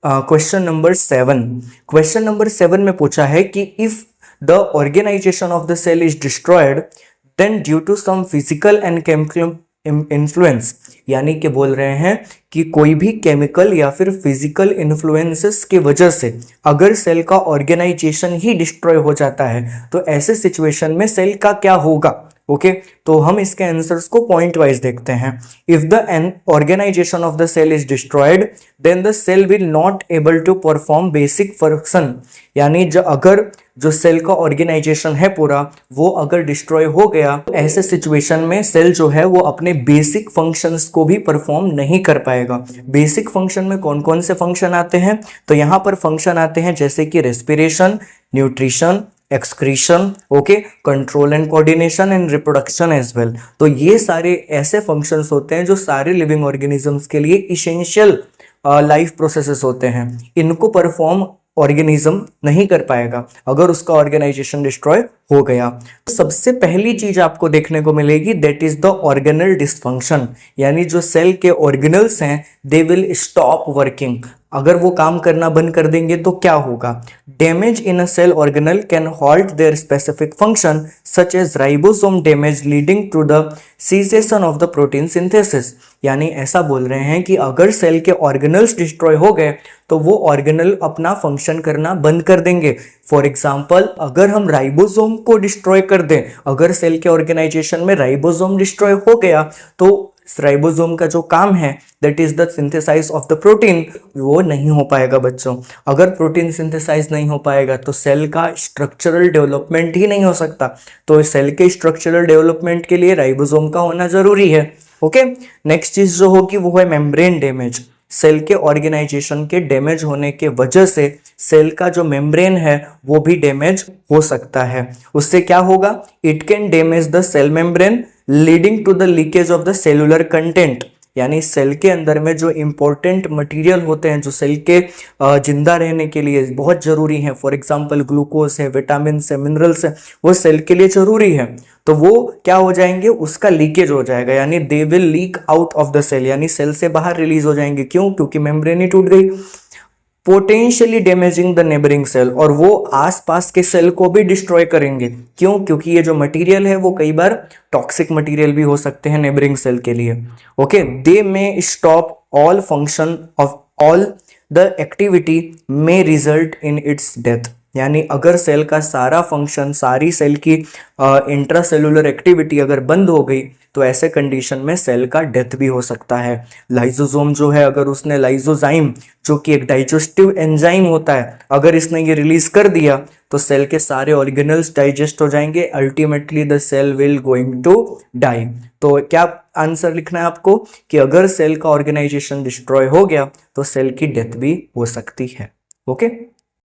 Question number 7। Question number 7 में पूछा है कि if the organization of the cell is destroyed then due to some physical and chemical influence, यानी कि बोल रहे हैं कि कोई भी केमिकल या फिर फिजिकल इन्फ्लुएंसेस की वजह से अगर सेल का ऑर्गेनाइजेशन ही डिस्ट्रॉय हो जाता है तो ऐसे सिचुएशन में सेल का क्या होगा। ओके तो हम इसके आंसर्स को पॉइंट वाइज देखते हैं। If the organization of the cell is destroyed then the cell will not able to perform basic function, यानी अगर जो सेल का ऑर्गेनाइजेशन है पूरा वो अगर डिस्ट्रॉय हो गया तो ऐसे सिचुएशन में सेल जो है वो अपने बेसिक फंक्शंस को भी परफॉर्म नहीं कर पाएगा। बेसिक फंक्शन में कौन कौन से फंक्शन आते हैं, तो यहाँ पर फंक्शन आते हैं जैसे कि respiration, nutrition, excretion, okay, control and coordination and reproduction as well. तो ये सारे ऐसे फंक्शंस होते हैं जो सारे लिविंग ऑर्गेनिजम्स के लिए इसेंशियल लाइफ प्रोसेसेस होते हैं। इनको परफॉर्म ऑर्गेनिज्म नहीं कर पाएगा अगर उसका ऑर्गेनाइजेशन डिस्ट्रॉय हो गया। तो सबसे पहली चीज आपको देखने को मिलेगी that is the organelle dysfunction, यानी जो सेल के ऑर्गेनल्स हैं दे विल स्टॉप वर्किंग। अगर वो काम करना बंद कर देंगे तो क्या होगा। Damage in a cell organelle can halt their specific function such as ribosome damage leading to the cessation of the protein synthesis, यानी ऐसा बोल रहे हैं कि अगर सेल के ऑर्गेनल्स डिस्ट्रॉय हो गए तो वो ऑर्गेनल अपना फंक्शन करना बंद कर देंगे। फॉर एग्जाम्पल अगर हम राइबोसोम को डिस्ट्रॉय कर दें, अगर सेल के ऑर्गेनाइजेशन में राइबोसोम डिस्ट्रॉय हो गया तो राइबोसोम का जो काम है that is the synthesize of the protein वो नहीं हो पाएगा बच्चों। अगर प्रोटीन सिंथेसाइज नहीं हो पाएगा तो सेल का स्ट्रक्चरल डेवलपमेंट ही नहीं हो सकता। तो सेल के स्ट्रक्चरल डेवलपमेंट के लिए राइबोसोम का होना जरूरी है। ओके नेक्स्ट चीज जो होगी वो है मेम्ब्रेन डैमेज। सेल के ऑर्गेनाइजेशन के डैमेज होने के वजह से सेल का जो मेम्ब्रेन है वो भी डैमेज हो सकता है। उससे क्या होगा, it can damage the cell membrane leading to the leakage of the cellular content, यानी सेल के अंदर में जो इंपॉर्टेंट मटेरियल होते हैं जो सेल के जिंदा रहने के लिए बहुत जरूरी है, फॉर एग्जांपल ग्लूकोज है, विटामिन है, मिनरल्स है, वो सेल के लिए जरूरी है। तो वो क्या हो जाएंगे, उसका लीकेज हो जाएगा, यानी they will leak out of the cell, यानी सेल से बाहर रिलीज हो जाएंगे। क्यों, क्योंकि मेम्ब्रेन ही टूट गई। Potentially damaging the neighbouring cell, और वो आसपास के सेल को भी डिस्ट्रॉय करेंगे। क्यों, क्योंकि ये जो मटेरियल है वो कई बार टॉक्सिक मटेरियल भी हो सकते हैं नेबरिंग सेल के लिए। Okay they may stop all function of all the activity may result in its death, यानी अगर सेल का सारा फंक्शन, सारी सेल की इंट्रासेलुलर एक्टिविटी अगर बंद हो गई तो ऐसे कंडीशन में सेल का डेथ भी हो सकता है। लाइसोसोम जो है अगर उसने लाइसोजाइम जो कि एक डाइजेस्टिव एंजाइम होता है अगर इसने ये रिलीज कर दिया तो सेल के सारे ऑर्गेनल्स डाइजेस्ट हो जाएंगे, ultimately the cell will going to die. तो क्या आंसर लिखना है आपको कि अगर सेल का ऑर्गेनाइजेशन डिस्ट्रॉय हो गया तो सेल की डेथ भी हो सकती है। ओके